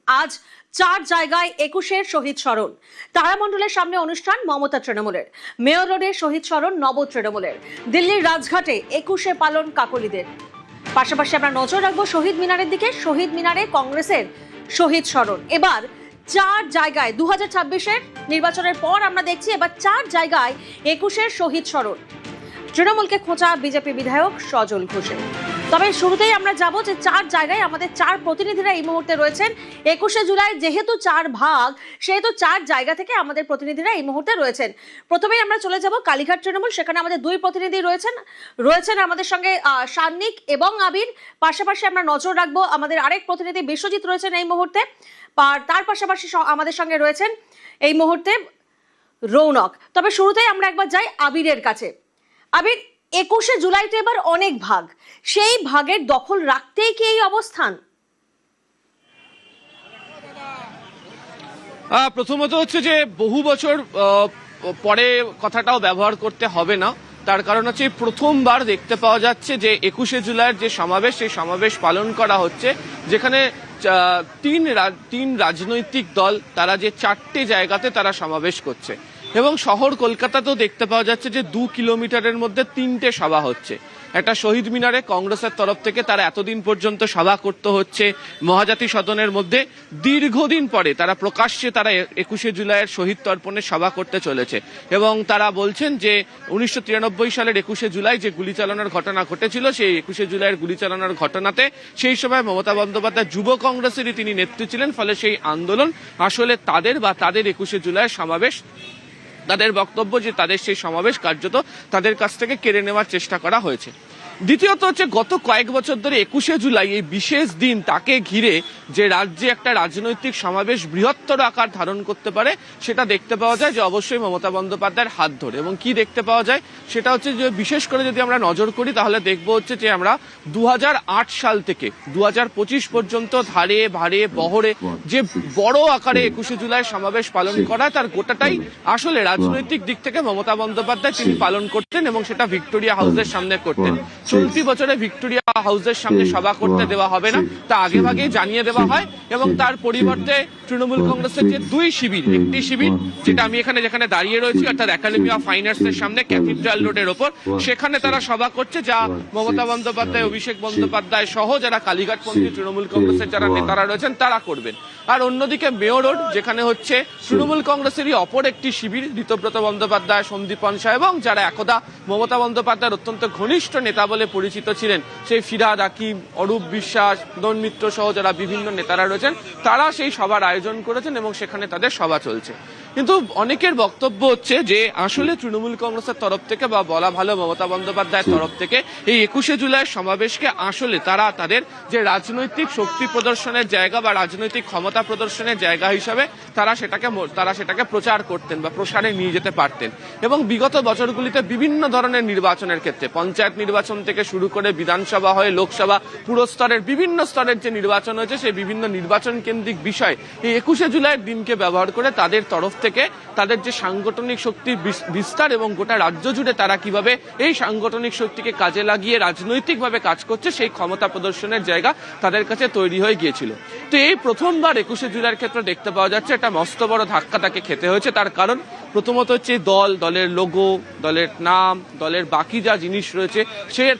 আজ 4 জায়গায় 21-এর শহীদ স্মরণ। তারামণ্ডলের সামনে অনুষ্ঠান মমতা তৃণমূলের, মেয়র রোডে শহীদ স্মরণ নব তৃণমূলের, দিল্লির রাজঘাটে 21-এ পালন কাকলিদের। পাশাপাশি আমরা নজর রাখবো শহীদ মিনারের দিকে। শহীদ মিনারে কংগ্রেসের শহীদ স্মরণ। এবার 4 জায়গায় 2026-এর নির্বাচনের পর আমরা দেখছি এবার 4 জায়গায় 21-এর শহীদ স্মরণ। তৃণমূলকে খোঁচা বিজেপি বিধায়ক সজল ঘোষের। তবে শুরুতেই আমরা যাব যে 4 জায়গায় আমাদের 4 প্রতিনিধিরা এই মুহূর্তে রয়েছেন। 21শে জুলাই যেহেতু 4 ভাগ, সেহেতু 4 জায়গা থেকে আমাদের প্রতিনিধিরা এই মুহূর্তে রয়েছেন। প্রথমেই আমরা চলে যাব কালীঘাট তৃণমূল, সেখানে আমাদের 2 প্রতিনিধি রয়েছেন আমাদের সঙ্গে সান্নিক এবং আবির। পাশাপাশি আমরা নজর রাখবো আমাদের আরেক প্রতিনিধি বিশ্বজিৎ রয়েছেন এই মুহূর্তে, আর তার পাশাপাশি আমাদের সঙ্গে রয়েছেন এই মুহূর্তে রৌনক। তবে শুরুতেই আমরা একবার যাই আবিরের কাছে। আবির, 21শে জুলাই তো এবার অনেক ভাগ, সেই ভাগের দখল রাখতেই কি এই অবস্থান? প্রথমত হচ্ছে যে বহু বছর পরে কথাটাও ব্যবহার করতে হবে না, তার কারণ হচ্ছে প্রথমবার দেখতে পাওয়া যাচ্ছে যে 21শে জুলাইয়ের যে সমাবেশ, সেই সমাবেশ পালন করা হচ্ছে, যেখানে তিন রাজনৈতিক দল তারা যে 4টে জায়গাতে তারা সমাবেশ করছে। এবং শহর কলকাতাতেও দেখতে পাওয়া যাচ্ছে যে 2 কিলোমিটারের মধ্যে 3টে সভা হচ্ছে। একটা শহীদ মিনারে কংগ্রেসের তরফ থেকে তারা এতদিন পর্যন্ত সভা করতে হচ্ছে মহাজাতি সদনের মধ্যে, দীর্ঘদিন পরে তারা প্রকাশ্যে তারা 21শে জুলাইয়ের শহীদ তর্পণে সভা করতে চলেছে। এবং তারা বলছেন যে 1993 সালের 21শে জুলাই যে গুলি চালানোর ঘটনা ঘটেছিল, সেই 21শে জুলাইয়ের গুলি চালানোর ঘটনাতে সেই সময় মমতা বন্দ্যোপাধ্যায় যুব কংগ্রেসেরই তিনি নেতৃত্ব ছিলেন। ফলে সেই আন্দোলন আসলে তাদের 21শে জুলাইয়ের সমাবেশ, তাদের বক্তব্য যে তাদের সেই সমাবেশ কার্যত তাদের কাছ থেকে কেড়ে নেওয়ার চেষ্টা করা হয়েছে। দ্বিতীয়ত হচ্ছে গত কয়েক বছর ধরে 21শে জুলাই এই বিশেষ দিন, তাকে ঘিরে যে রাজ্যে একটা রাজনৈতিক সমাবেশ বৃহত্তর আকার ধারণ করতে পারে, সেটা দেখতে পাওয়া যায় যে অবশ্যই মমতা বন্দ্যোপাধ্যায়ের হাত ধরে। এবং কি দেখতে পাওয়া যায় সেটা হচ্ছে যে বিশেষ করে যদি আমরা নজর করি তাহলে দেখবো হচ্ছে যে আমরা 2008 সাল থেকে 2025 পর্যন্ত ধারে ভারে বহরে যে বড় আকারে 21শে জুলাই সমাবেশ পালন করা, তার গোটাটাই আসলে রাজনৈতিক দিক থেকে মমতা বন্দ্যোপাধ্যায় তিনি পালন করতেন এবং সেটা ভিক্টোরিয়া হাউসের সামনে করতেন। চলতি বছরে ভিক্টোরিয়া হাউসের সামনে সভা করতে দেওয়া হবে না, তা আগে ভাগে জানিয়ে দেওয়া হয়। এবং তার পরিবর্তে তৃণমূল কংগ্রেসের যে 2 শিবির, একটি শিবির যেটা আমি যেখানে দাঁড়িয়ে রয়েছি অর্থাৎ একাডেমি অফ ফাইন আর্টস এর সামনে ক্যাথিড্রাল রোডের ওপর, সেখানে তারা সভা করছে, যা মমতা বন্দ্যোপাধ্যায়, অভিষেক বন্দ্যোপাধ্যায় সহ যারা কালীঘাটপন্থী তৃণমূল কংগ্রেসের যারা নেতারা রয়েছেন তারা করবেন। আর অন্যদিকে মেয়র রোড, যেখানে হচ্ছে তৃণমূল কংগ্রেসেরই অপর একটি শিবির, ঋতব্রত বন্দ্যোপাধ্যায়, সন্দীপন শাহ এবং যারা একদা মমতা বন্দ্যোপাধ্যায়ের অত্যন্ত ঘনিষ্ঠ নেতা বলে পরিচিত ছিলেন, সেই ফিরহাদ হাকিম, অরূপ বিশ্বাস, দন মিত্র সহ যারা বিভিন্ন নেতারা রয়েছেন, তারা সেই সভার আয়োজন করেছেন এবং সেখানে তাদের সভা চলছে। কিন্তু অনেকের বক্তব্য হচ্ছে যে আসলে তৃণমূল কংগ্রেসের তরফ থেকে বা বলা ভালো মমতা বন্দ্যোপাধ্যায়ের তরফ থেকে এই 21শে জুলাইয়ের সমাবেশকে আসলে তারা তাদের যে রাজনৈতিক শক্তি প্রদর্শনের জায়গা বা রাজনৈতিক ক্ষমতা প্রদর্শনের জায়গা হিসাবে তারা সেটাকে প্রচার করতেন বা প্রসারে নিয়ে যেতে পারতেন। এবং বিগত বছরগুলিতে বিভিন্ন ধরনের নির্বাচনের ক্ষেত্রে, পঞ্চায়েত নির্বাচন থেকে শুরু করে বিধানসভা হয়ে লোকসভা, পুরো স্তরের বিভিন্ন স্তরের যে নির্বাচন হয়েছে, সেই বিভিন্ন নির্বাচন কেন্দ্রিক বিষয় এই 21শে জুলাইয়ের দিনকে ব্যবহার করে তাদের তরফ থেকে তাদের যে সাংগঠনিক শক্তির বিস্তার এবং গোটা রাজ্য জুড়ে তারা কিভাবে এই সাংগঠনিক শক্তিকে কাজে লাগিয়ে রাজনৈতিকভাবে কাজ করছে, সেই ক্ষমতা প্রদর্শনের জায়গা তাদের কাছে তৈরি হয়ে গিয়েছিল। তো এই প্রথমবার 21শে জুলাইয়ের ক্ষেত্রে দেখতে পাওয়া যাচ্ছে একটা মস্ত বড় ধাক্কা তাকে খেতে হয়েছে। তার কারণ প্রথমত হচ্ছে দলের লোগো, দলের নাম, দলের বাকি যা জিনিস রয়েছে,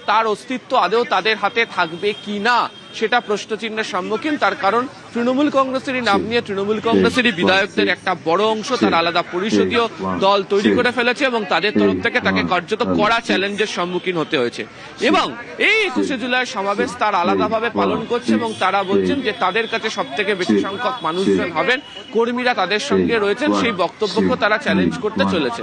তার অস্তিত্ব আদৌ তাদের হাতে থাকবে কি না সেটা প্রশ্নচিহ্নের সম্মুখীন। তার কারণ তৃণমূল কংগ্রেসেরই নাম নিয়ে তৃণমূল কংগ্রেসেরই বিধায়কদের একটা বড় অংশ তার আলাদা পরিষদীয় দল তৈরি করে ফেলেছে এবং তাদের তরফ থেকে তাকে কার্যত কড়া চ্যালেঞ্জের সম্মুখীন হতে হয়েছে। এবং এই 21শে জুলাই সমাবেশ তার আলাদাভাবে পালন করছে এবং তারা বলছেন যে তাদের কাছে সব থেকে বেশি সংখ্যক মানুষজন হবেন, কর্মীরা তাদের সঙ্গে রয়েছেন, সেই বক্তব্যকে তারা চ্যালেঞ্জ করতে চলেছে।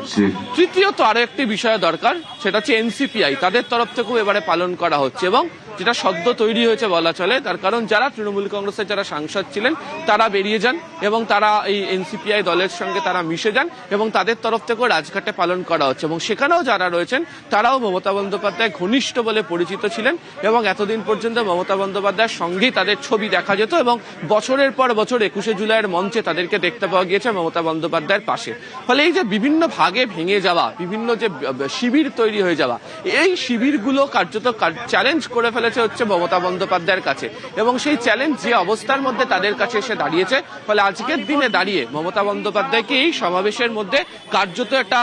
তৃতীয়ত আরো একটি বিষয় দরকার, সেটা হচ্ছে এনসিপিআই, তাদের তরফ থেকেও এবারে পালন করা হচ্ছে এবং যেটা সদ্য তৈরি হয়েছে বলা চলে। তার কারণ যারা তৃণমূল কংগ্রেসের যারা সাংসদ ছিলেন তারা বেরিয়ে যান এবং তারা এই এনসিপিআই দলের সঙ্গে তারা মিশে যান এবং তাদের তরফ থেকেও রাজঘাটে পালন করা হচ্ছে। এবং সেখানেও যারা রয়েছেন তারাও মমতা বন্দ্যোপাধ্যায় ঘনিষ্ঠ বলে পরিচিত ছিলেন এবং এতদিন পর্যন্ত মমতা বন্দ্যোপাধ্যায়ের সঙ্গেই তাদের ছবি দেখা যেত এবং বছরের পর বছর 21শে জুলাইয়ের মঞ্চে তাদেরকে দেখতে পাওয়া গিয়েছে মমতা বন্দ্যোপাধ্যায়ের পাশে। ফলে এই যে বিভিন্ন ভাগে ভেঙে যাওয়া, বিভিন্ন যে শিবির তৈরি হয়ে যাওয়া, এই শিবিরগুলো কার্যত চ্যালেঞ্জ করে ফেলে চলেছে হচ্ছে মমতা বন্দ্যোপাধ্যায়ের কাছে, এবং সেই চ্যালেঞ্জ যে অবস্থার মধ্যে তাদের কাছে এসে দাঁড়িয়েছে, ফলে আজকের দিনে দাঁড়িয়ে মমতা বন্দ্যোপাধ্যায়কে এই সমাবেশের মধ্যে কার্যত একটা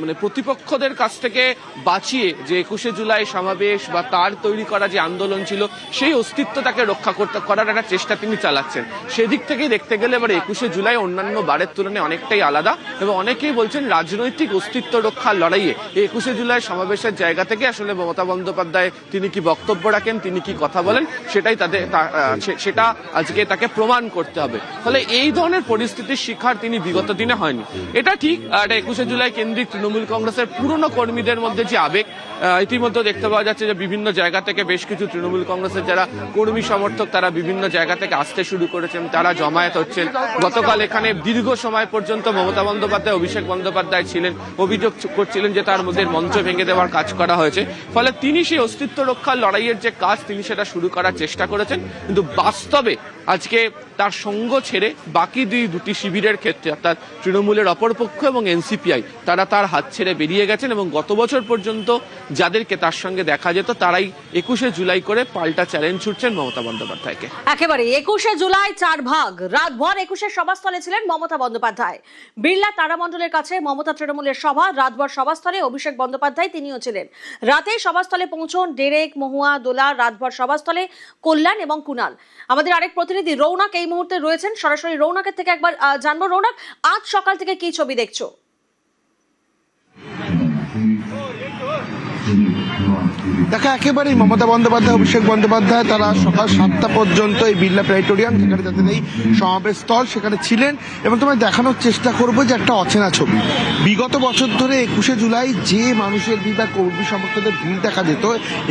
মানে প্রতিপক্ষদের কাছ থেকে বাঁচিয়ে যে 21শে জুলাই সমাবেশ বা তার তৈরি করা যে আন্দোলন ছিল সেই অস্তিত্ব তাকে রক্ষা করার একটা চেষ্টা তিনি চালাচ্ছেন। সেদিক থেকেই দেখতে গেলে এবার 21শে জুলাই অন্যান্য বারের তুলনায় অনেকটাই আলাদা, এবং অনেকেই বলছেন রাজনৈতিক অস্তিত্ব রক্ষার লড়াইয়ে 21শে জুলাই সমাবেশের জায়গা থেকে আসলে মমতা বন্দ্যোপাধ্যায় তিনি কি বক্তব্য রাখেন, তিনি কি কথা বলেন, সেটাই সেটা আজকে তাকে প্রমাণ করতে হবে। ফলে এই ধরনের পরিস্থিতির শিকার তিনি বিগত দিনে হয়নি। এটা ঠিক, 21শে জুলাই কেন্দ্রিক তৃণমূল কংগ্রেসের পুরনো কর্মীদের মধ্যে যে আবেগ ইতিমধ্যে দেখতে পাওয়া যাচ্ছে যে বিভিন্ন জায়গা থেকে বেশ কিছু তৃণমূল কংগ্রেসের যারা কর্মী সমর্থক তারা বিভিন্ন জায়গা থেকে আসতে শুরু করেছেন, তারা জমায়েত হচ্ছেন। গতকাল এখানে দীর্ঘ সময় পর্যন্ত মমতা বন্দ্যোপাধ্যায়, অভিষেক বন্দ্যোপাধ্যায় ছিলেন, অভিযোগ করছিলেন যে তার মধ্যে মঞ্চ ভেঙে দেওয়ার কাজ করা হয়েছে। ফলে তিনি সেই অস্তিত্ব রক্ষার লড়াইয়ের যে কাজ তিনি সেটা শুরু করার চেষ্টা করেছেন, কিন্তু বাস্তবে আজকে তার সঙ্গ ছেড়ে বাকি দুটি শিবিরের ক্ষেত্রে অর্থাৎ তৃণমূলের অপরপক্ষ এবং এনসিপিআই তারা তার হাত ছেড়ে বেরিয়ে গেছেন, এবং গত বছর পর্যন্ত যাদেরকে তার সঙ্গে দেখা যেত তারাই 21শে জুলাই করে পাল্টা চ্যালেঞ্জ ছুটছেন মমতা বন্দ্যোপাধ্যায়কে। একেবারে 21শে জুলাই 4 ভাগ, রাতভর 21শে সভাস্থলে ছিলেন মমতা বন্দ্যোপাধ্যায়। বিড়লা তারামণ্ডলের কাছে মমতা তৃণমূলের সভা, রাতভর সভাস্থলে অভিষেক বন্দ্যোপাধ্যায় তিনিও ছিলেন। রাতেই সভাস্থলে পৌঁছন ডেরেক, মহুয়া, দোলা, রাতভর সভাস্থলে কল্যাণ এবং কুণাল। আমাদের আরেক প্রতিনিধি রৌনক এই মুহূর্তে রয়েছেন, সরাসরি রৌনকের থেকে একবার জানবো। রৌনক, আজ সকাল থেকে কি ছবি দেখছো? দেখা একেবারেই মমতা বন্দ্যোপাধ্যায়, অভিষেক বন্দ্যোপাধ্যায় তারা সকাল 7টা পর্যন্ত এই বিড়লা প্ল্যানেটোরিয়াম, যেখানে যাদের এই সমাবেশ স্থল, সেখানে ছিলেন। এবং তোমায় দেখানোর চেষ্টা করবো যে একটা অচেনা ছবি। বিগত বছর ধরে 21শে জুলাই যে মানুষের ভিড় বা কর্মী সমর্থকদের ভিড় দেখা যেত,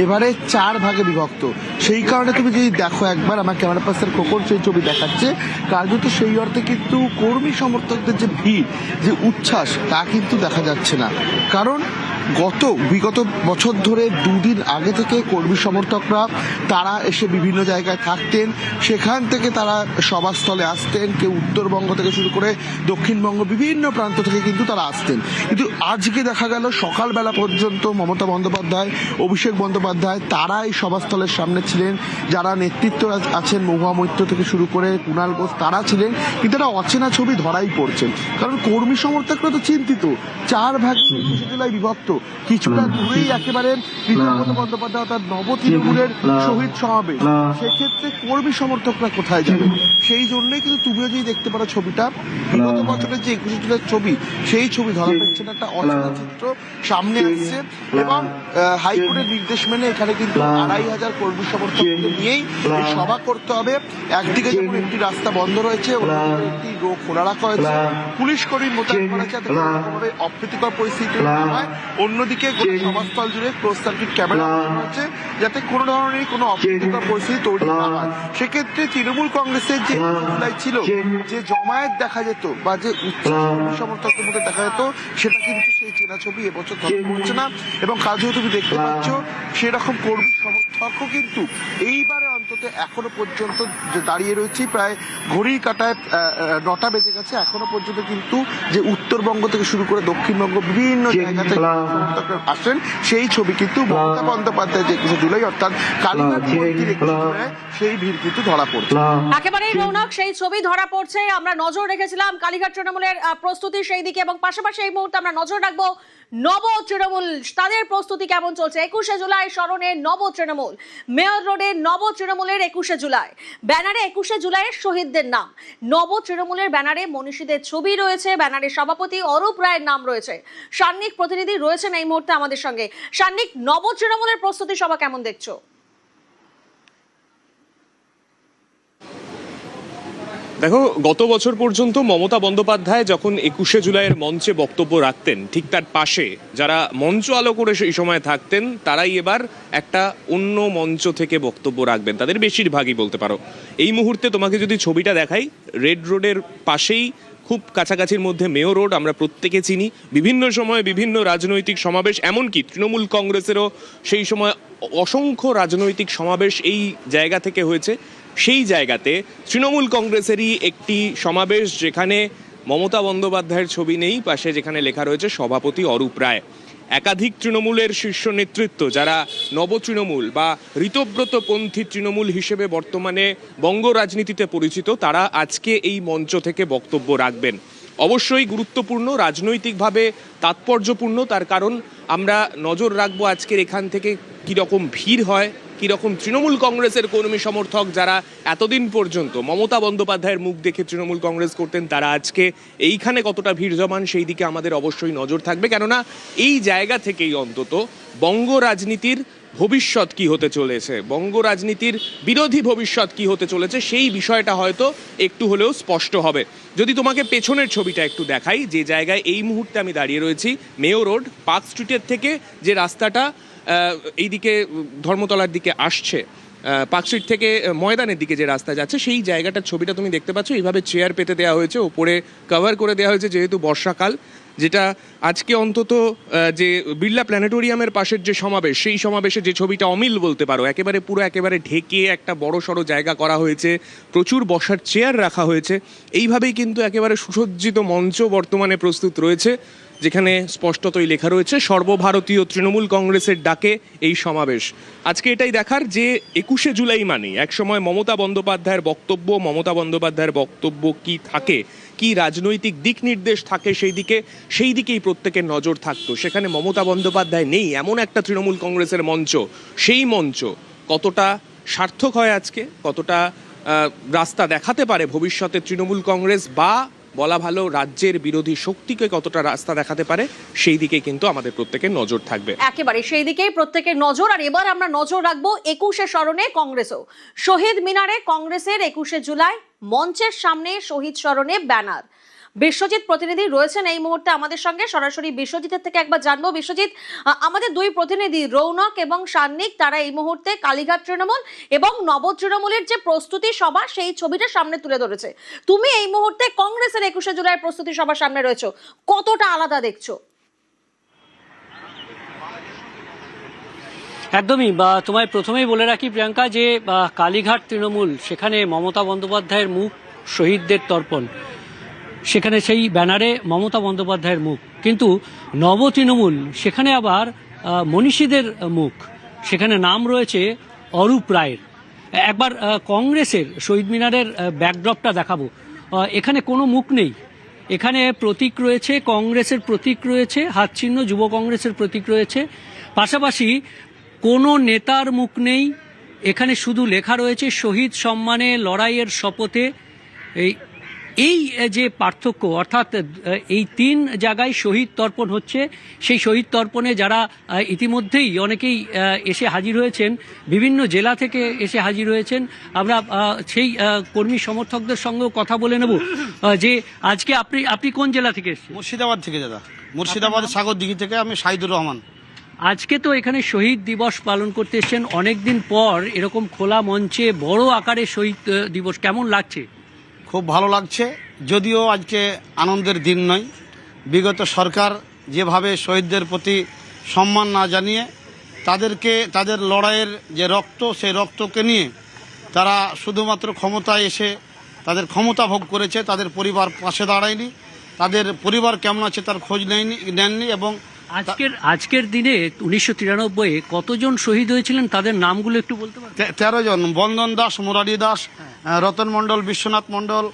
এবারে 4 ভাগে বিভক্ত। সেই কারণে তুমি যদি দেখো একবার, আমার ক্যামেরা পার্সন খোকন সেই ছবি দেখাচ্ছে, কার্যত সেই অর্থে কিন্তু কর্মী সমর্থকদের যে ভিড়, যে উচ্ছ্বাস, তা কিন্তু দেখা যাচ্ছে না। কারণ বিগত বছর ধরে 2 দিন আগে থেকে কর্মী সমর্থকরা তারা এসে বিভিন্ন জায়গায় থাকতেন, সেখান থেকে তারা সভাস্থলে আসতেন। কেউ উত্তরবঙ্গ থেকে শুরু করে দক্ষিণবঙ্গ বিভিন্ন প্রান্ত থেকে কিন্তু তারা আসতেন। কিন্তু আজকে দেখা গেল সকালবেলা পর্যন্ত মমতা বন্দ্যোপাধ্যায়, অভিষেক বন্দ্যোপাধ্যায় তারা এই সভাস্থলের সামনে ছিলেন। যারা নেতৃত্ব আছেন, মহুয়া মৈত্র থেকে শুরু করে কুণাল ঘোষ, তারা ছিলেন। কিন্তু একটা অচেনা ছবি ধরাই পড়ছেন, কারণ কর্মী সমর্থকরা তো চিন্তিত। 4 ভাগ 21শে জুলাই বিভক্ত। কিছুটা দূরেই একেবারে মমতা বন্দ্যোপাধ্যায় তার নবতৃণমূলের শহীদ সমাবেশ, সেক্ষেত্রে কর্মী সমর্থকরা কোথায় যাবে? সেই জন্যই কিন্তু তুমিও যদি দেখতে পারো ছবিটা, বিগত বছরের যে 21শে জুলাইয়ের ছবি, সেই ছবি ধরা পড়ছে না। একটা অচেনা চিত্র সামনে আসছে, এবং হাইকোর্টের নির্দেশ মেনে এখানে কিন্তু 2500 কর্মী সমর্থকদের নিয়েই এই সভা করতে হবে। একদিকে যেমন একটি রাস্তা বন্ধ রয়েছে, অন্যদিকে একটি রোড খোলা রাখা হয়েছে, পুলিশ কর্মী মোতায়েন করা হয়েছে, যাতে কোনোভাবে অপ্রীতিকর পরিস্থিতি হয়। অন্যদিকে সভাস্থল জুড়ে ক্লোজ সার্কিট ক্যামেরা হচ্ছে, যাতে কোনো ধরনের কোনো অপ্রীতিকর পরিস্থিতি তৈরি না হয়। সেক্ষেত্রে তৃণমূল কংগ্রেসের যে জুলাই ছিল, যে জমায়েত দেখা যেত বা যে উচ্চ সমর্থকদের মধ্যে দেখা যেত, সেটা কিন্তু সেই চেনা ছবি এবছর ধরা পড়ছে না। এবং কাজেও তুমি দেখতে পাচ্ছ সেরকম কর্মী সমর্থকও কিন্তু এইবারে অন্তত এখনো পর্যন্ত যে দাঁড়িয়ে রয়েছে, প্রায় ঘড়ির কাঁটায় 9টা বেজে গেছে, এখনো পর্যন্ত কিন্তু যে উত্তরবঙ্গ থেকে শুরু করে দক্ষিণবঙ্গ বিভিন্ন জায়গা থেকে সমর্থকরা আসেন, সেই ছবি কিন্তু মমতা বন্দ্যোপাধ্যায় যে 21শে জুলাই অর্থাৎ কালীঘাট সেই ভিড় কিন্তু ধরা পড়ছে। একেবারেই রৌনক, সেই ছবি ধরা পড়ছে। আমরা নজর রেখেছিলাম কালীঘাট তৃণমূলের প্রস্তুতি সেই দিকে, এবং পাশাপাশি এই মুহূর্তে আমরা নজর রাখবো নব তৃণমূল, তাদের প্রস্তুতি কেমন চলছে। 21শে জুলাই স্মরণে নব তৃণমূল, মেয়র রোডে নব তৃণমূলের 21শে জুলাই ব্যানারে 21শে জুলাইয়ের শহীদদের নাম। নব তৃণমূলের ব্যানারে মনীষীদের ছবি রয়েছে, ব্যানারে সভাপতি অরূপ রায়ের নাম রয়েছে। সান্নিক প্রতিনিধি রয়েছেন এই মুহূর্তে আমাদের সঙ্গে। সান্নিক, নব তৃণমূলের প্রস্তুতি সভা কেমন দেখছো? দেখো, গত বছর পর্যন্ত মমতা বন্দ্যোপাধ্যায় যখন 21শে জুলাইয়ের মঞ্চে বক্তব্য রাখতেন, ঠিক তার পাশে যারা মঞ্চ আলো করে সেই সময় থাকতেন, তারাই এবার একটা অন্য মঞ্চ থেকে বক্তব্য রাখবেন। তাদের বেশিরভাগই বলতে পারো। এই মুহূর্তে তোমাকে যদি ছবিটা দেখাই, রেড রোডের পাশেই খুব কাছাকাছির মধ্যে মেয়র রোড, আমরা প্রত্যেকে চিনি। বিভিন্ন সময় বিভিন্ন রাজনৈতিক সমাবেশ, এমনকি তৃণমূল কংগ্রেসেরও সেই সময় অসংখ্য রাজনৈতিক সমাবেশ এই জায়গা থেকে হয়েছে। সেই জায়গাতে তৃণমূল কংগ্রেসেরই একটি সমাবেশ, যেখানে মমতা বন্দ্যোপাধ্যায়ের ছবি নেই, পাশে যেখানে লেখা রয়েছে সভাপতি অরূপ রায়। একাধিক তৃণমূলের শীর্ষ নেতৃত্ব যারা নব তৃণমূল বা ঋতব্রতপন্থী তৃণমূল হিসেবে বর্তমানে বঙ্গ রাজনীতিতে পরিচিত, তারা আজকে এই মঞ্চ থেকে বক্তব্য রাখবেন। অবশ্যই গুরুত্বপূর্ণ, রাজনৈতিকভাবে তাৎপর্যপূর্ণ, তার কারণ আমরা নজর রাখবো আজকের এখান থেকে কীরকম ভিড় হয়, কীরকম তৃণমূল কংগ্রেসের কর্মী সমর্থক যারা এতদিন পর্যন্ত মমতা বন্দ্যোপাধ্যায়ের মুখ দেখে তৃণমূল কংগ্রেস করতেন, তারা আজকে এইখানে কতটা ভিড় জমান সেই দিকে আমাদের অবশ্যই নজর থাকবে। কেননা এই জায়গা থেকেই অন্তত বঙ্গ রাজনীতির ভবিষ্যৎ কি হতে চলেছে, বঙ্গ রাজনীতির বিরোধী ভবিষ্যৎ কি হতে চলেছে, সেই বিষয়টা হয়তো একটু হলেও স্পষ্ট হবে। যদি তোমাকে পেছনের ছবিটা একটু দেখাই, যে জায়গায় এই মুহূর্তে আমি দাঁড়িয়ে রয়েছি, মেয়ো রোড, পার্ক স্ট্রিটের থেকে যে রাস্তাটা এইদিকে ধর্মতলার দিকে আসছে, পার্ক স্ট্রিট থেকে ময়দানের দিকে যে রাস্তা যাচ্ছে, সেই জায়গাটার ছবিটা তুমি দেখতে পাচ্ছ। এইভাবে চেয়ার পেতে দেওয়া হয়েছে, ওপরে কভার করে দেওয়া হয়েছে, যেহেতু বর্ষাকাল। যেটা আজকে অন্তত যে বিড়লা প্ল্যানেটোরিয়ামের পাশের যে সমাবেশ, সেই সমাবেশে যে ছবিটা অমিল বলতে পারো, একেবারে ঢেকে একটা বড় সড়ো জায়গা করা হয়েছে, প্রচুর বসার চেয়ার রাখা হয়েছে। এইভাবেই কিন্তু একেবারে সুসজ্জিত মঞ্চ বর্তমানে প্রস্তুত রয়েছে, যেখানে স্পষ্টতই লেখা রয়েছে সর্বভারতীয় তৃণমূল কংগ্রেসের ডাকে এই সমাবেশ। আজকে এটাই দেখার যে 21শে জুলাই মানেই একসময় মমতা বন্দ্যোপাধ্যায়ের বক্তব্য কি থাকে, কি রাজনৈতিক দিক নির্দেশ থাকে, সেই দিকেই প্রত্যেকের নজর থাকতো। সেখানে মমতা বন্দ্যোপাধ্যায় নেই, এমন একটা তৃণমূল কংগ্রেসের মঞ্চ, সেই মঞ্চ কতটা সার্থক হয় আজকে, কতটা রাস্তা দেখাতে পারে ভবিষ্যতে তৃণমূল কংগ্রেস, বা বলা ভালো রাজ্যের বিরোধী শক্তিকে কতটা রাস্তা দেখাতে পারে, সেই দিকে কিন্তু আমাদের প্রত্যেকের নজর থাকবে। একেবারে সেই দিকেই প্রত্যেকের নজর। আর এবার আমরা নজর রাখবো 21শে স্মরণে কংগ্রেসও। শহীদ মিনারে কংগ্রেসের 21শে জুলাই, মঞ্চের সামনে শহীদ স্মরণে ব্যানার। বিশ্বজিৎ প্রতিনিধি রয়েছেন এই মুহূর্তে আমাদের সঙ্গে, সরাসরি বিশ্বজিতের থেকে একবার জানবো। বিশ্বজিৎ, আমাদের দুই প্রতিনিধি রৌনক এবং সান্নিক, তারা এই মুহূর্তে কালীঘাট তৃণমূল এবং নব তৃণমূলের যে প্রস্তুতি সভা, সেই ছবিটা সামনে তুলে ধরেছে। তুমি এই মুহূর্তে কংগ্রেসের 21শে জুলাইয়ের প্রস্তুতি সভার সামনে রয়েছো, কতটা আলাদা দেখছো? একদমই, তোমায় প্রথমেই বলে রাখি প্রিয়াঙ্কা, যে কালীঘাট তৃণমূল, সেখানে মমতা বন্দ্যোপাধ্যায়ের মুখ, শহীদদের তর্পণ, সেখানে সেই ব্যানারে মমতা বন্দ্যোপাধ্যায়ের মুখ। কিন্তু নব তৃণমূল, সেখানে আবার মনীষীদের মুখ, সেখানে নাম রয়েছে অরূপ রায়ের। একবার কংগ্রেসের শহীদ মিনারের ব্যাকড্রপটা দেখাবো। এখানে কোনো মুখ নেই, এখানে প্রতীক রয়েছে, কংগ্রেসের প্রতীক রয়েছে, হাতচিহ্ন, যুব কংগ্রেসের প্রতীক রয়েছে, পাশাপাশি কোনো নেতার মুখ নেই। এখানে শুধু লেখা রয়েছে শহীদ সম্মানে লড়াইয়ের শপথে। এই যে পার্থক্য, অর্থাৎ এই তিন জায়গায় শহীদ তর্পণ হচ্ছে। সেই শহীদ তর্পণে যারা ইতিমধ্যেই অনেকেই এসে হাজির হয়েছেন, বিভিন্ন জেলা থেকে এসে হাজির হয়েছেন। আমরা সেই কর্মী সমর্থকদের সঙ্গেও কথা বলে নেব যে আজকে আপনি কোন জেলা থেকে এসেছেন? মুর্শিদাবাদ থেকে দাদা, মুর্শিদাবাদ সাগরদিঘি থেকে আমি সাইদুর রহমান। আজকে তো এখানে শহীদ দিবস পালন করতে এসেছেন, অনেকদিন পর এরকম খোলা মঞ্চে বড় আকারে শহীদ দিবস, কেমন লাগছে? খুব ভালো লাগছে, যদিও আজকে আনন্দের দিন নয়। বিগত সরকার যেভাবে শহীদদের প্রতি সম্মান না জানিয়ে তাদেরকে তাদের লড়াইয়ের যে রক্ত, সেই রক্তকে নিয়ে তারা শুধুমাত্র ক্ষমতায় এসে তাদের ক্ষমতা ভোগ করেছে, তাদের পরিবার পাশে দাঁড়ায়নি, তাদের পরিবার কেমন আছে তার খোঁজ নেননি। এবং আজকের দিনে 1993 কতজন শহীদ হয়েছিলেন, তাদের নামগুলো একটু বলতে পারেন? 13 জন। বন্দন দাস, মুরারি দাস, রতন মণ্ডল, বিশ্বনাথ মণ্ডল,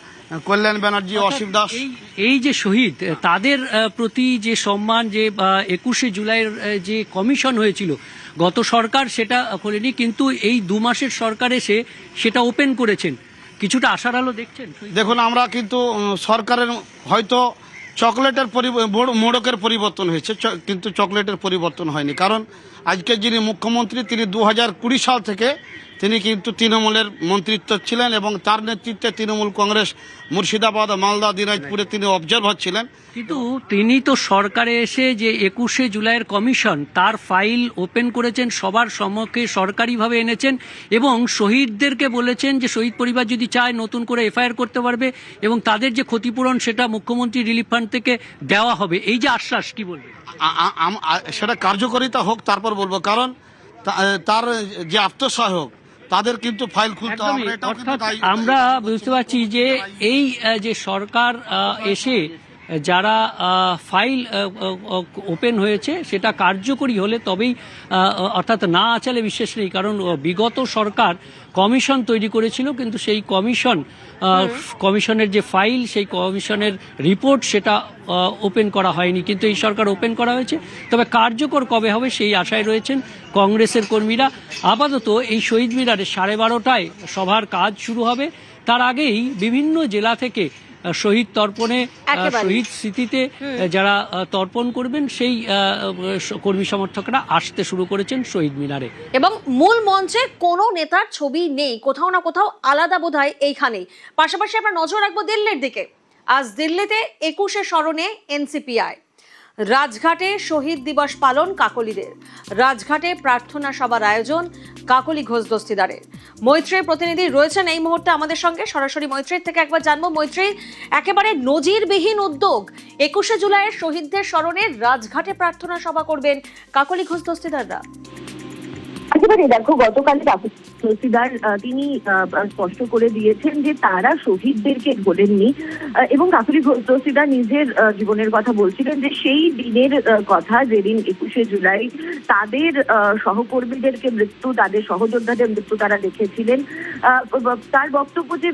কল্যাণ ব্যানার্জি, অসীম দাস। এই যে শহীদ, তাদের প্রতি যে সম্মান, যে 21শে জুলাইয়ের যে কমিশন হয়েছিল গত সরকার সেটা করেনি, কিন্তু এই 2 মাসের সরকার এসে সেটা ওপেন করেছেন, কিছুটা আশার আলো দেখছেন? দেখুন, আমরা কিন্তু সরকারের হয়তো চকলেটের মোড়কের পরিবর্তন হয়েছে, কিন্তু চকলেটের পরিবর্তন হয়নি। কারণ আজকে যিনি মুখ্যমন্ত্রী, তিনি 2020 সাল থেকে তিনি কিন্তু তৃণমূলের মন্ত্রিত্ব ছিলেন, এবং তার নেতৃত্বে তৃণমূল কংগ্রেস মুর্শিদাবাদ, মালদা, দিনাজপুরে তিনি অবজারভার ছিলেন। কিন্তু তিনি তো সরকারে এসে যে 21শে জুলাইয়ের কমিশন, তার ফাইল ওপেন করেছেন, সবার সম্মুখে সরকারিভাবে এনেছেন, এবং শহীদদেরকে বলেছেন যে শহীদ পরিবার যদি চায় নতুন করে এফআইআর করতে পারবে, এবং তাদের যে ক্ষতিপূরণ সেটা মুখ্যমন্ত্রী রিলিফ ফান্ড থেকে দেওয়া হবে। এই যে আশ্বাস, কি বলবে? সেটা কার্যকারিতা হোক, তারপর বলবো। কারণ তার যে আত্মসহায়ক, তাদের কিন্তু ফাইল খুলতে হবে। আমরা বুঝতে পারছি যে এই যে সরকার এসে যারা ফাইল ওপেন হয়েছে সেটা কার্যকরী হলে তবেই অর্থাৎ না আচালে বিশ্বাস নেই, কারণ বিগত সরকার কমিশন তৈরি করেছিল, কিন্তু সেই কমিশনের যে ফাইল, সেই কমিশনের রিপোর্ট সেটা ওপেন করা হয়নি, কিন্তু এই সরকার ওপেন করা হয়েছে। তবে কার্যকর কবে হবে সেই আশায় রয়েছেন কংগ্রেসের কর্মীরা। আপাতত এই শহীদ মিনারে 12:30টায় সভার কাজ শুরু হবে। তার আগেই বিভিন্ন জেলা থেকে শহীদ তর্পণে, একেবারে। শহীদ স্মৃতিতে যারা তর্পণ করবেন সেই কর্মী সমর্থকরা আসতে শুরু করেছেন শহীদ মিনারে। এবং মূল মঞ্চে কোনো নেতার ছবি নেই, কোথাও না কোথাও আলাদা বোধহয় এইখানেই। পাশাপাশি আমরা নজর রাখবো দিল্লির দিকে। আজ দিল্লিতে 21শে স্মরণে এনসিপিআই, রাজঘাটে শহীদ দিবস পালন কাকলিদের, রাজঘাটে প্রার্থনা সভার আয়োজন কাকলি ঘোষ দস্তিদারের। মৈত্রীর প্রতিনিধি রয়েছেন এই মুহূর্তে আমাদের সঙ্গে, সরাসরি মৈত্রীর থেকে একবার জানবো। মৈত্রী, একেবারে নজিরবিহীন উদ্যোগ, 21শে জুলাইয়ের শহীদদের স্মরণে রাজঘাটে প্রার্থনা সভা করবেন কাকলি ঘোষ দস্তিদাররা। একেবারে দেখো, গতকাল দস্তিদার তিনি স্পষ্ট করে দিয়েছেন যে তারা শহীদদেরকে বলেননি, এবং কাকুলি ঘোষ দস্তিদার নিজের জীবনের কথা বলছিলেন যে সেই দিনের কথা যেদিন 21শে জুলাই তাদের সহকর্মীদেরকে মৃত্যু, তাদের সহযোদ্ধাদের মৃত্যু তারা দেখেছিলেন। তার বক্তব্য যে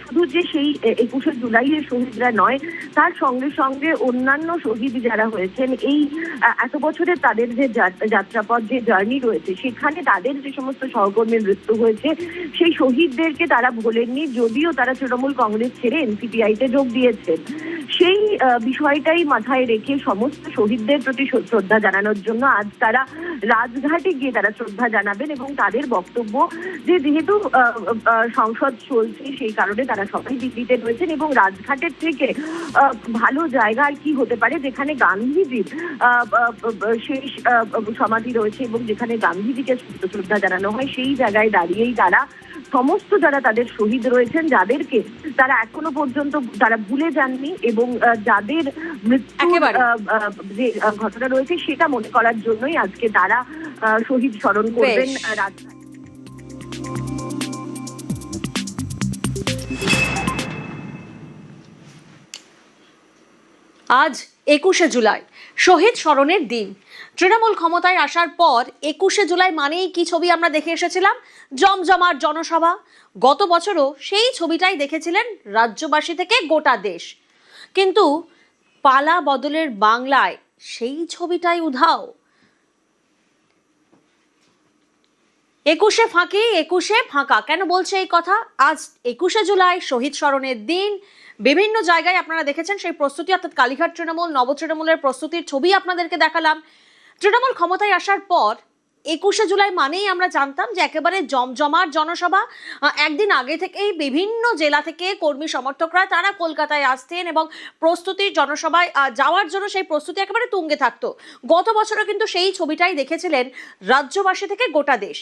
শুধু যে সেই 21শে জুলাইয়ের শহীদরা নয়, তার সঙ্গে সঙ্গে অন্যান্য শহীদ যারা হয়েছেন এই এত বছরের তাদের যে যাত্রাপথ, যে জার্নি রয়েছে, সেখানে তাদের যে সমস্ত সহকর্মীর মৃত্যু হয়েছে সেই শহীদদেরকে তারা ভোলেননি, যদিও তারা তৃণমূল কংগ্রেস ছেড়ে এনসিপিআইতে যোগ দিয়েছেন। সেই বিষয়টাই মাথায় রেখে সমস্ত শহীদদের প্রতি শ্রদ্ধা জানানোর জন্য আজ তারা রাজঘাটে গিয়ে তারা শ্রদ্ধা জানাবেন। এবং তাদের বক্তব্য যে যেহেতু সংসদ চলছে সেই কারণে তারা সবাই দিল্লিতে রয়েছেন, এবং রাজঘাটের থেকে ভালো জায়গা আর কি হতে পারে যেখানে গান্ধীজির শেষ সমাধি রয়েছে এবং যেখানে গান্ধীজিকে শ্রদ্ধা জানানো হয়, সেই জায়গায় দাঁড়িয়েই তারা সমস্ত যারা তাদের শহীদ রয়েছেন, যাদেরকে তারা এখনো পর্যন্ত তারা ভুলে যাননি এবং যাদের মৃত্যুর যে ঘটনা রয়েছে সেটা মনে করার জন্যই আজকে তারা শহীদ স্মরণ করবেন রাজঘাট। আজ 21শে জুলাই, শহীদ স্মরণের দিন। তৃণমূল ক্ষমতায় আসার পর 21শে জুলাই মানেই কি ছবি আমরা দেখে এসেছিলাম? জমজমাট জনসভা। গত বছরও সেই ছবিটাই দেখেছিলেন রাজ্যবাসী থেকে গোটা দেশ। কিন্তু পালা বদলের বাংলায় সেই ছবিটাই উধাও। 21শে ফাঁকি, 21শে ফাঁকা। কেন বলছে এই কথা? আজ 21শে জুলাই, শহীদ স্মরণের দিন। বিভিন্ন জায়গায় আপনারা দেখেছেন সেই প্রস্তুতি, অর্থাৎ কালীঘাট তৃণমূল, নব তৃণমূলের প্রস্তুতির ছবি আপনাদেরকে দেখালাম। তৃণমূল ক্ষমতায় আসার পর 21শে জুলাই মানেই আমরা জানতাম যে একেবারে জমজমাট জনসভা। একদিন আগে থেকেই বিভিন্ন জেলা থেকে কর্মী সমর্থকরা তারা কলকাতায় আসতেন এবং প্রস্তুতির জনসভায় যাওয়ার জন্য সেই প্রস্তুতি একেবারে তুঙ্গে থাকতো। গত বছরও কিন্তু সেই ছবিটাই দেখেছিলেন রাজ্যবাসী থেকে গোটা দেশ।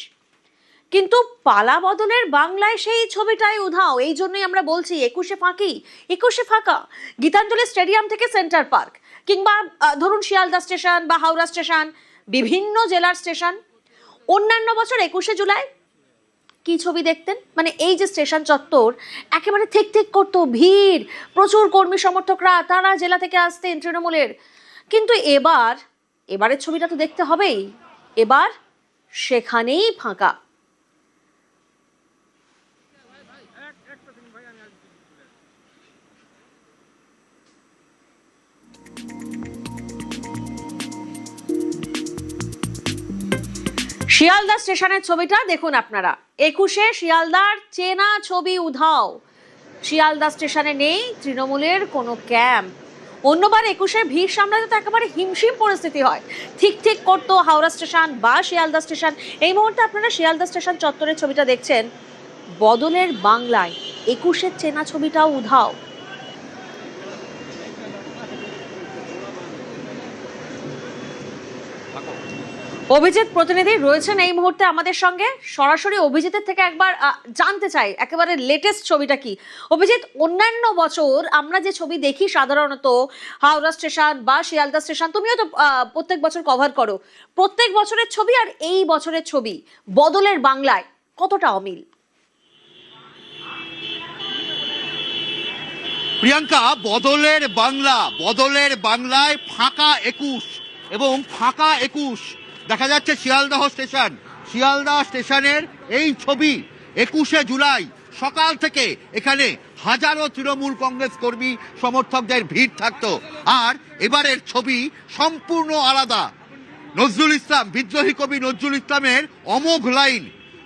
কিন্তু পালা বদলের বাংলায় সেই ছবিটাই উধাও। এই জন্যই আমরা বলছি 21শে ফাঁকি, 21শে ফাঁকা। গীতাঞ্জলি স্টেডিয়াম থেকে সেন্টার পার্ক, কিংবা ধরুন শিয়ালদা স্টেশন বা হাওড়া স্টেশন, বিভিন্ন জেলার স্টেশন। অন্যান্য বছর 21শে জুলাই কি ছবি দেখতেন? মানে এই যে স্টেশন চত্বর একেবারে থেক থেক করতো, ভিড়, প্রচুর কর্মী সমর্থকরা তারা জেলা থেকে আসতেন তৃণমূলের। কিন্তু এবারের ছবিটা তো দেখতে হবেই। এবার সেখানেই ফাঁকা। শিয়ালদা স্টেশনের ছবিটা দেখুন আপনারা। 21শে শিয়ালদার চেনা ছবি উধাও। শিয়ালদা স্টেশনে নেই তৃণমূলের কোনো ক্যাম্প। অন্যবার 21শে ভিড় সামলাতে তো একেবারে হিমশিম পরিস্থিতি হয়। ঠিক ঠিক করতো হাওড়া স্টেশন বা শিয়ালদা স্টেশন। এই মুহূর্তে আপনারা শিয়ালদা স্টেশন চত্বরের ছবিটা দেখছেন। বদলের বাংলায় 21শের চেনা ছবিটাও উধাও। অভিজিৎ প্রতিনিধি রয়েছেন এই মুহূর্তে আমাদের সঙ্গে। সরাসরি অভিজিতের থেকে একবার জানতে চাই একেবারে লেটেস্ট ছবিটা কি। অভিজিৎ, অন্যান্য বছর আমরা যে ছবি দেখি সাধারণত হাওড়া স্টেশন বা শিয়ালদা স্টেশন, তুমিও তো প্রত্যেক বছর কভার করো, প্রত্যেক বছরের ছবি আর এই বছরের ছবি বদলের বাংলায় কতটা অমিল? প্রিয়াঙ্কা, বদলের বাংলায় ফাঁকা 21 এবং ফাঁকা 21 দেখা যাচ্ছে শিয়ালদহ স্টেশনের এই ছবি। 21শে জুলাই সকাল থেকে এখানে হাজারো তৃণমূল কংগ্রেস কর্মী সমর্থকদের ভিড় থাকতো, আর এবারের ছবি সম্পূর্ণ আলাদা। নজরুল ইসলাম, বিদ্রোহী কবি নজরুল ইসলামের অমোঘ লাইন,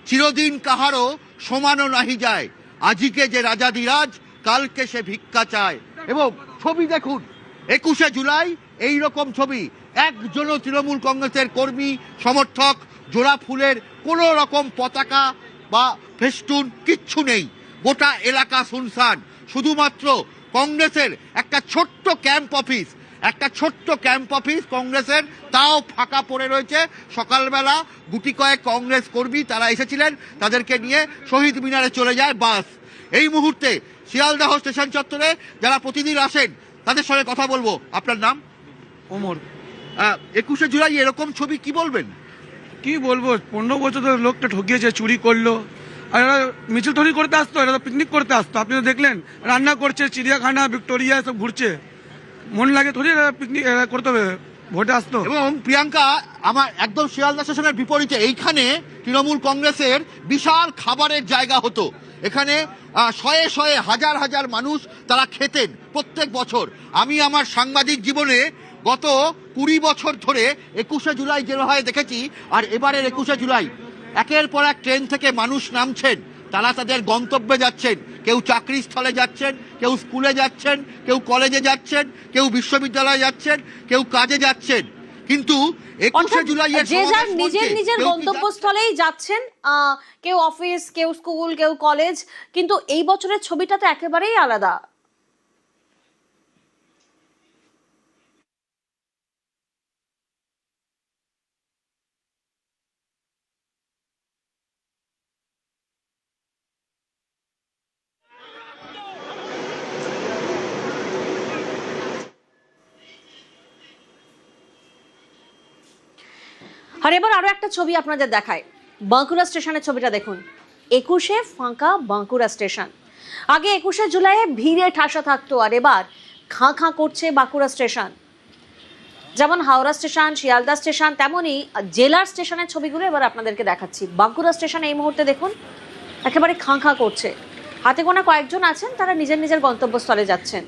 চিরদিন কাহারও সমানো নাহি যায়, আজিকে যে রাজাধিরাজ কালকে সে ভিক্ষা চায়। এবং ছবি দেখুন, 21শে জুলাই এই রকম ছবি, একজনও তৃণমূল কংগ্রেসের কর্মী সমর্থক, জোড়া ফুলের কোনো রকম পতাকা বা ফেস্টুন কিচ্ছু নেই। গোটা এলাকা শুনশান, শুধুমাত্র কংগ্রেসের একটা ছোট্ট ক্যাম্প অফিস কংগ্রেসের, তাও ফাঁকা পড়ে রয়েছে। সকালবেলা গুটি কয়েক কংগ্রেস কর্মী তারা এসেছিলেন, তাদেরকে নিয়ে শহীদ মিনারে চলে যায় বাস। এই মুহূর্তে শিয়ালদহ স্টেশন চত্বরে যারা প্রতিদিন আসেন তাদের সঙ্গে কথা বলবো। আপনার নাম? ওমর। 21শে জুলাই এরকম ছবি, কি বলবেন? কি বলবো, 15 বছর ধরে লোকটা ঠকিয়েছে, চুরি করলো। আর এরা মিছিল তৈরি করতে আসতো, এরা পিকনিক করতে আসতো। আপনি তো দেখলেন রান্না করছে, চিড়িয়াখানা, ভিক্টোরিয়া সব ঘুরছে। মন লাগে থরি পিকনিক করতে হবে, ভোটে আসতো। এবং প্রিয়াঙ্কা, আমার একদম শিয়ালদা স্টেশনের বিপরীতে এইখানে তৃণমূল কংগ্রেসের বিশাল খাবারের জায়গা হতো। এখানে শয়ে শয়ে হাজার হাজার মানুষ তারা খেতেন প্রত্যেক বছর। আমি আমার সাংবাদিক জীবনে গত 20 বছর ধরে 21শে জুলাই যেভাবে দেখেছি, আর এবারের 21শে জুলাই একের পর এক ট্রেন থেকে মানুষ নামছেন, তারা তাদের গন্তব্যে যাচ্ছেন। কেউ চাকরি স্থলে যাচ্ছেন, কেউ স্কুলে যাচ্ছেন, কেউ কলেজে যাচ্ছেন, কেউ বিশ্ববিদ্যালয়ে যাচ্ছেন, কেউ কাজে যাচ্ছেন। কিন্তু 21শে জুলাই যে যার নিজের গন্তব্যস্থলেই যাচ্ছেন, কেউ অফিস, কেউ স্কুল, কেউ কলেজ, কিন্তু এই বছরের ছবিটা তো একেবারেই আলাদা। আর এবার আরো একটা ছবি আপনাদের দেখায়, বাঁকুড়া স্টেশনের ছবিটা দেখুন। 21শে ফাঁকা বাঁকুড়া স্টেশন। আগে 21শে জুলাই ভিড়ে ঠাসা থাকতো, আর এবার খাঁ খাঁ করছে বাঁকুড়া স্টেশন। যেমন হাওড়া স্টেশন, শিয়ালদা স্টেশন, তেমনই জেলার স্টেশনের ছবিগুলো এবার আপনাদেরকে দেখাচ্ছি। বাঁকুড়া স্টেশন এই মুহূর্তে দেখুন একেবারে খাঁ খাঁ করছে। হাতে গোনা কয়েকজন আছেন, তারা নিজের গন্তব্যস্থলে যাচ্ছেন।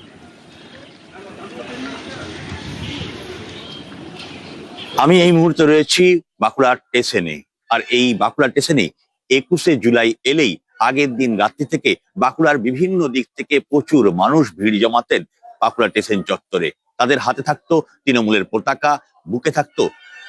আমি এই মুহূর্তে রয়েছি বাঁকুড়া স্টেশনে, আর এই বাঁকুড়া স্টেশনে 21শে জুলাই এলেই আগের দিন রাত্রি থেকে বাঁকুড়ার বিভিন্ন দিক থেকে প্রচুর মানুষ ভিড় জমাতেন বাঁকুড়া স্টেশন চত্বরে। তাদের হাতে থাকতো তৃণমূলের পতাকা, বুকে থাকতো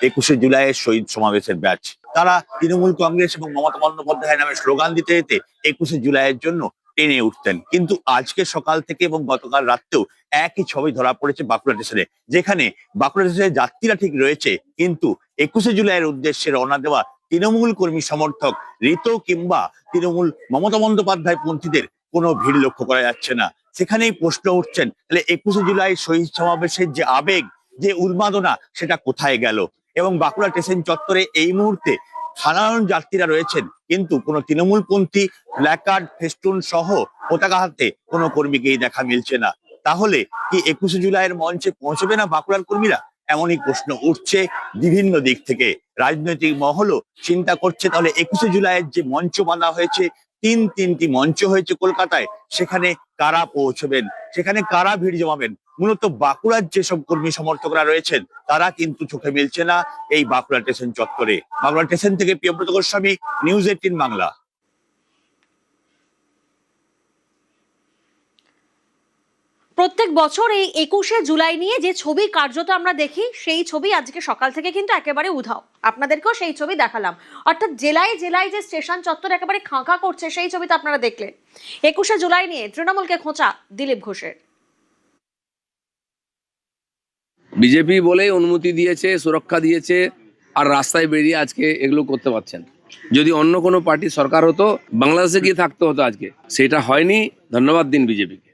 21শে জুলাইয়ের শহীদ সমাবেশের ব্যাচ। তারা তৃণমূল কংগ্রেস এবং মমতা বন্দ্যোপাধ্যায় নামে স্লোগান দিতে দিতে 21শে জুলাইয়ের জন্য টেনে উঠতেন। কিন্তু আজকে সকাল থেকে এবং গতকাল রাত্রেও একই ছবি ধরা পড়েছে বাঁকুড়া স্টেশনে, যেখানে বাঁকুড়া স্টেশনের যাত্রীরা ঠিক রয়েছে, কিন্তু 21শে জুলাইয়ের উদ্দেশ্যে রওনা দেওয়া তৃণমূল কর্মী সমর্থক ঋত কিংবা তৃণমূল মমতা বন্দ্যোপাধ্যায় পন্থীদের কোনো ভিড় লক্ষ্য করা যাচ্ছে না। সেখানেই প্রশ্ন উঠছেন, তাহলে 21শে জুলাই শহীদ সমাবেশের যে আবেগ, যে উন্মাদনা, সেটা কোথায় গেল? এবং বাঁকুড়া স্টেশন চত্বরে এই মুহূর্তে সাধারণ যাত্রীরা রয়েছেন, কিন্তু কোনো তৃণমূলপন্থী প্ল্যাকার্ড, ফেস্টুন সহ পতাকা হাতে কোনো কর্মীকেই দেখা মিলছে না। তাহলে কি 21শে জুলাইয়ের মঞ্চে পৌঁছবে না বাঁকুড়ার কর্মীরা? এমনই প্রশ্ন উঠছে বিভিন্ন দিক থেকে। রাজনৈতিক মহলও চিন্তা করছে, তাহলে 21শে জুলাইয়ের যে মঞ্চ বাঁধা হয়েছে, তিনটি মঞ্চ হয়েছে কলকাতায়, সেখানে কারা পৌঁছবেন, সেখানে কারা ভিড় জমাবেন? মূলত বাঁকুড়ার যেসব কর্মী সমর্থকরা রয়েছেন তারা কিন্তু চোখে মিলছে না এই বাঁকুড়া স্টেশন চত্বরে। বাঁকুড়া স্টেশন থেকে প্রিয়ব্রত গোস্বামী, নিউজ 18 বাংলা। প্রত্যেক বছর এই 21শে জুলাই নিয়ে যে ছবি কার্যত আমরা দেখি, সেই ছবি আজকে সকাল থেকে কিন্তু একেবারে উধাও। আপনাদেরকেও সেই ছবি দেখালাম, অর্থাৎ জেলায় যে স্টেশন চত্বর একেবারে খাঁকা করছে, সেই ছবি তো আপনারা দেখলেন। 21শে জুলাই নিয়ে তৃণমূলকে খোঁচা দিলীপ ঘোষের। বিজেপি বলেই অনুমতি দিয়েছে, সুরক্ষা দিয়েছে, আর রাস্তায় বেরিয়ে আজকে এগুলো করতে পারছেন। যদি অন্য কোনো পার্টি সরকার হতো, বাংলাদেশে গিয়ে থাকতে হতো আজকে। সেটা হয়নি, ধন্যবাদ দিন বিজেপিকে।